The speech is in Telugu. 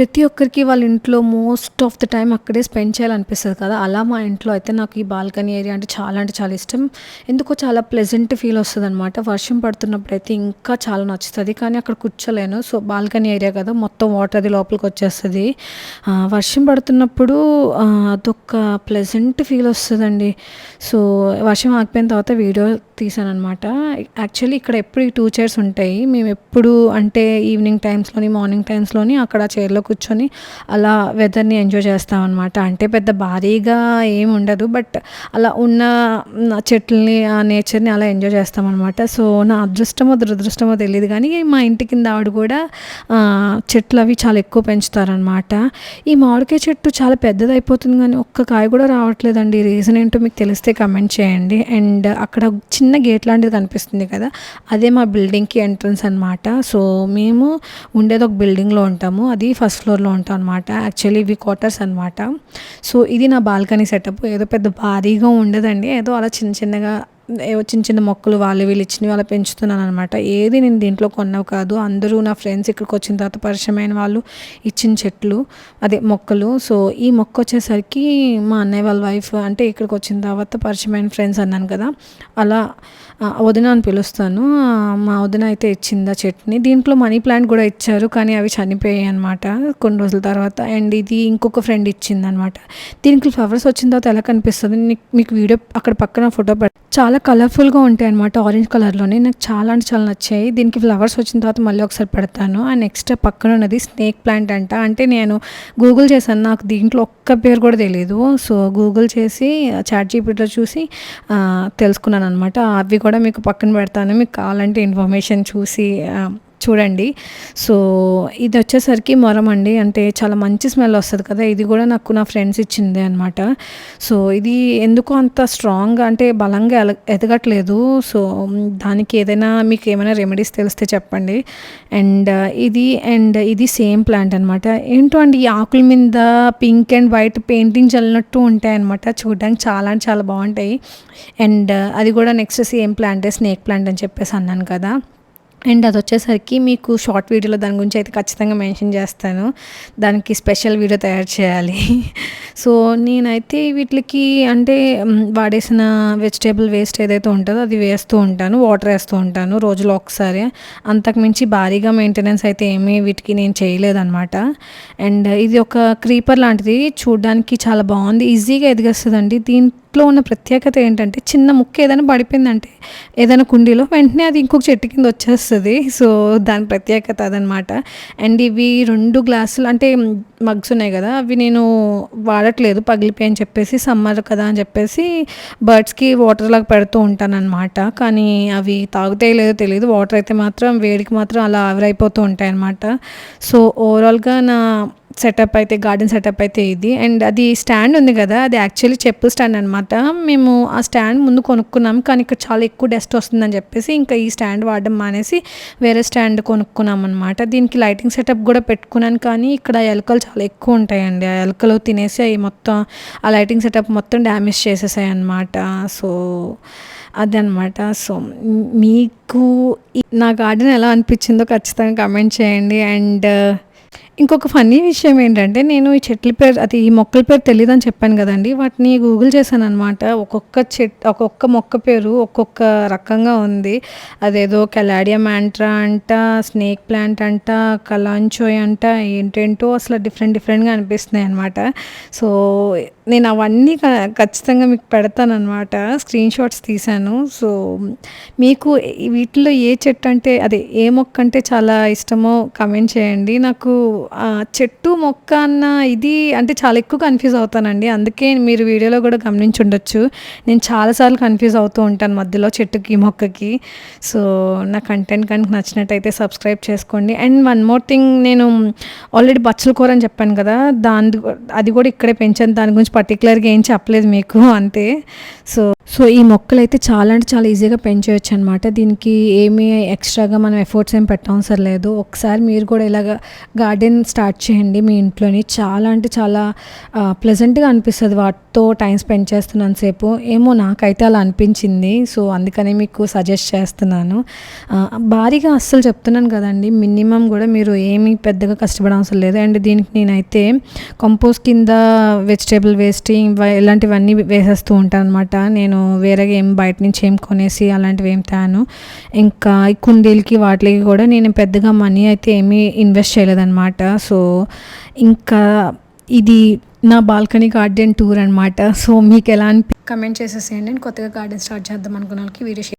ప్రతి ఒక్కరికి వాళ్ళ ఇంట్లో మోస్ట్ ఆఫ్ ద టైమ్ అక్కడే స్పెండ్ చేయాలనిపిస్తది కదా! అలా మా ఇంట్లో అయితే నాకు ఈ బాల్కనీ ఏరియా అంటే చాలా ఇష్టం. ఎందుకో చాలా ప్లెజెంట్ ఫీల్ వస్తదనమాట. వర్షం పడుతున్నప్పుడైతే ఇంకా చాలా నచ్చుతది. కానీ అక్కడ కూర్చోలేను. సో, బాల్కనీ ఏరియా కదా! మొత్తం వాటర్ అది లోపలికొచ్చేస్తది. వర్షం పడుతున్నప్పుడు అదొక ప్లెజెంట్ ఫీల్ వస్తదండి. సో, వర్షం ఆగిపోయిన తర్వాత వీడియో తీశాననమాట. యాక్చువల్లీ ఇక్కడ ఎప్పుడు ఈ 2 చైర్స్ ఉంటాయి. మేమెప్పుడు అంటే ఈవినింగ్ టైమ్స్‌లోని, మార్నింగ్ టైమ్స్‌లోని అక్కడ చైర్‌లో కూర్చొని అలా వెదర్‌ని ఎంజాయ్ చేస్తామనమాట. అంటే పెద్ద భారీగా ఏమి ఉండదు. బట్ అలా ఉన్న చెట్లని, ఆ నేచర్‌ని అలా ఎంజాయ్ చేస్తామనమాట. సో, నా అదృష్టమో, దురదృష్టమో తెలీదు గానీ మా ఇంటి కింద ఆవిడ కూడా చెట్లవి చాలా ఎక్కువ పెంచుతారనమాట. ఈ మామిడికాయ చెట్టు చాలా పెద్దదయిపోతుంది గానీ ఒక్క కాయ కూడా రావట్లేదండి. రీజన్ ఏంటో మీకు తెలిస్తే కమెంట్ చేయండి. అండ్ అక్కడ చిన్న గేట్ లాంటిది కనిపిస్తుంది కదా! అదే మా బిల్డింగ్‌కి ఎంట్రన్స్ అనమాట. సో, మేము ఉండేది ఒక బిల్డింగ్‌లో ఉంటాము. అది ఫస్ట్ ఫ్లోర్‌లో ఉంటాం అనమాట. యాక్చువల్లీ ఇవి క్వార్టర్స్ అనమాట. సో, ఇది నా బాల్కనీ సెటప్. ఏదో పెద్ద భారీగా ఉండదండి. ఏదో అలా చిన్న చిన్నగా ఏవో చిన్న చిన్న మొక్కలు వాళ్ళు వీళ్ళు ఇచ్చినవి అలా పెంచుతున్నాననమాట. ఏది నేను దీంట్లో కొన్నవి కాదు. అందరూ నా ఫ్రెండ్స్ ఇక్కడికొచ్చిన తర్వాత పరిచయమైన వాళ్ళు ఇచ్చిన చెట్లు, అదే మొక్కలు. సో, ఈ మొక్క వచ్చేసరికి మా అన్నయ్య వాళ్ళ వైఫ్ అంటే ఇక్కడికొచ్చిన తర్వాత పరిచయమైన ఫ్రెండ్స్ అన్నాను కదా! అలా వదిన అని పిలుస్తాను. మా వదిన అయితే ఇచ్చింది ఆ చెట్టుని. దీంట్లో మనీ ప్లాంట్ కూడా ఇచ్చారు. కానీ అవి చనిపోయాయి అనమాట కొన్ని రోజుల తర్వాత. అండ్ ఇది ఇంకొక ఫ్రెండ్ ఇచ్చిందనమాట. దీనికి ఫ్లవర్స్ వచ్చిన తర్వాత ఎలా కనిపిస్తది మీకు వీడియో అక్కడ పక్కన ఫోటో చాలా కలర్ఫుల్‌గా ఉంటాయన్నమాట. ఆరెంజ్ కలర్‌లోనే. నాకు చాలా అంటే చాలా నచ్చాయి. దీనికి ఫ్లవర్స్ వచ్చిన తర్వాత మళ్ళీ ఒకసారి పెడతాను. అండ్ నెక్స్ట్ పక్కన ఉన్నది స్నేక్ ప్లాంట్ అంట. అంటే నేను గూగుల్ చేశాను. నాకు దీంట్లో ఒక్క పేరు కూడా తెలీదు. సో, గూగుల్ చేసి చాట్‌జీపీటీలో చూసి తెలుసుకున్నాననమాట. అవి కూడా మీకు పక్కన పెడతాను. మీకు కావాలంటే ఇన్ఫర్మేషన్ చూసి చూడండి. సో, ఇది వచ్చేసరికి మొరం అండి. అంటే చాలా మంచి స్మెల్ వస్తది కదా! ఇది కూడా నాకు నా ఫ్రెండ్స్ ఇచ్చిందే అనమాట. సో, ఇది ఎందుకో అంత స్ట్రాంగ్‌గా అంటే బలంగా ఎదగట్లేదు. సో, దానికి ఏదైనా మీకు ఏమైనా రెమెడీస్ తెలిస్తే చెప్పండి. అండ్ ఇది సేమ్ ప్లాంట్ అనమాట. ఏంటో అండి ఈ ఆకుల మీద పింక్ అండ్ వైట్ పెయింటింగ్ చల్లినట్టు ఉంటాయన్నమాట. చూడడానికి చాలా అంటే చాలా బాగుంటాయి. అండ్ అది కూడా నెక్స్ట్ సేమ్ ప్లాంటే స్నేక్ ప్లాంట్ అని చెప్పేసి అన్నాను కదా! అండ్ అదొచ్చేసరికి మీకు షార్ట్ వీడియోలో దాని గురించి అయితే ఖచ్చితంగా మెన్షన్ చేస్తాను. దానికి స్పెషల్ వీడియో తయారు చేయాలి. సో, నేనైతే వీటికి అంటే వాడేసిన వెజిటేబుల్ వేస్ట్ ఏదైతే ఉంటుందో అది వేస్తూ ఉంటాను. వాటర్ వేస్తూ ఉంటాను రోజులో ఒకసారి. అంతకుమించి భారీగా మెయింటెనెన్స్ అయితే ఏమీ వీటికి నేను చేయలేదనమాట. అండ్ ఇది ఒక క్రీపర్ లాంటిది. చూడడానికి చాలా బాగుంది. ఈజీగా ఎదిగేస్తుందండి. దీంట్లో ఉన్న ప్రత్యేకత ఏంటంటే చిన్న ముక్క ఏదైనా పడిపోయిందంటే ఏదైనా కుండీలో వెంటనే అది ఇంకొక చెట్టు కింద వచ్చేస్తుంది. సో, దాని ప్రత్యేకత అదనమాట. అండ్ ఇవి 2 గ్లాసులు అంటే మగ్స్ ఉన్నాయి కదా! అవి నేను వాడట్లేదు పగిలిపోయి అని చెప్పేసి సమ్మర్ కదా అని చెప్పేసి బర్డ్స్‌కి వాటర్ లాగా పెడుతూ ఉంటానన్నమాట. కానీ అవి తాగుతాయో లేదో తెలీదు. వాటర్ అయితే మాత్రం వేడికి మాత్రం అలా ఆవిరైపోతూ ఉంటాయన్నమాట. సో, ఓవరాల్‌గా నా సెటప్ అయితే గార్డెన్ సెటప్ అయితే ఇది. అండ్ అది స్టాండ్ ఉంది కదా! అది యాక్చువల్లీ చెప్పుల స్టాండ్ అనమాట. మేము ఆ స్టాండ్ ముందు కొనుక్కున్నాం. కానీ ఇక్కడ చాలా ఎక్కువ డస్ట్ వస్తుందని చెప్పేసి ఇంకా ఈ స్టాండ్ వాడడం మానేసి వేరే స్టాండ్ కొనుక్కున్నాం అనమాట. దీనికి లైటింగ్ సెటప్ కూడా పెట్టుకున్నాను. కానీ ఇక్కడ ఎలుకలు చాలా ఎక్కువ ఉంటాయండి. ఆ ఎలుకలు తినేసి అవి మొత్తం ఆ లైటింగ్ సెటప్ మొత్తం డ్యామేజ్ చేసేసాయి అనమాట. సో, అదనమాట. సో, మీకు నా గార్డెన్ ఎలా అనిపించిందో ఖచ్చితంగా కమెంట్ చేయండి. అండ్ ఇంకొక ఫన్నీ విషయం ఏంటంటే నేను ఈ చెట్ల పేరు ఈ మొక్కల పేరు తెలీదని చెప్పాను కదండీ! వాటిని గూగుల్ చేశాననమాట. ఒక్కొక్క మొక్క పేరు ఒక్కొక్క రకంగా ఉంది. అదేదో కెలాడియా మ్యాంట్రా అంట, స్నేక్ ప్లాంట్ అంట, కలాంచోయ్ అంట ఏంటేంటో అసలు డిఫరెంట్‌గా అనిపిస్తున్నాయి అనమాట. సో, నేను అవన్నీ ఖచ్చితంగా మీకు పెడతాననమాట. స్క్రీన్ షాట్స్ తీశాను. సో, మీకు వీటిలో ఏ చెట్టు అంటే ఏ మొక్క అంటే చాలా ఇష్టమో కమెంట్ చేయండి. నాకు చెట్టు, మొక్క అన్న ఇది అంటే చాలా ఎక్కువ కన్‌ఫ్యూజ్ అవుతానండి. అందుకే మీరు వీడియోలో కూడా గమనించుండొచ్చు. నేను చాలా సార్లు కన్‌ఫ్యూజ్ అవుతూ ఉంటాను మధ్యలో చెట్టుకి, మొక్కకి. సో, నా కంటెంట్ కనుక నచ్చినట్టయితే సబ్స్క్రైబ్ చేసుకోండి. అండ్ వన్ మోర్ థింగ్ నేను ఆల్రెడీ బచ్చల కూర అని చెప్పాను కదా! అది కూడా ఇక్కడే పెంచాను. దాని గురించి పర్టిక్యులర్‌గా ఏం చెప్పలేదు మీకు అంతే. సో, ఈ మొక్కలైతే చాలా అంటే చాలా ఈజీగా పెంచేయొచ్చు అనమాట. దీనికి ఏమీ ఎక్స్ట్రాగా మనం ఎఫర్ట్స్ ఏం పెట్టవసరం లేదు. ఒకసారి మీరు కూడా ఇలాగ గార్డెన్ స్టార్ట్ చేయండి మీ ఇంట్లోని. చాలా అంటే చాలా ప్లెజెంట్‌గా అనిపిస్తది వాటితో టైం స్పెండ్ చేస్తున్నంతసేపు. ఏమో నాకైతే అలా అనిపించింది. సో, అందుకనే మీకు సజెస్ట్ చేస్తున్నాను. భారీగా అస్సలు చెప్తున్నాను కదండీ! మినిమమ్ గూడా మీరు ఏమీ పెద్దగా కష్టపడనవసరం లేదు. అండ్ దీనికి నేనైతే కంపోస్ట్ కింద వెజిటబుల్ వేస్ట్ ఇలాంటివన్నీ వేసేస్తూ ఉంటాననమాట. నేను వేరేగా బయట నుంచి ఏం కొనేసి అలాంటివి ఏం తేను. ఇంకా ఈ కుండీలకి వాటిలకి కూడా నేను పెద్దగా మనీ అయితే ఏమీ ఇన్వెస్ట్ చేయలేదనమాట. సో, ఇంకా ఇది నా బాల్కనీ గార్డెన్ టూర్ అనమాట. సో, మీకెలా కమెంట్ చేసేసేయండి. నేను కొత్తగా గార్డెన్ స్టార్ట్ చేద్దాం అనుకున్న వాళ్ళకి వీడియో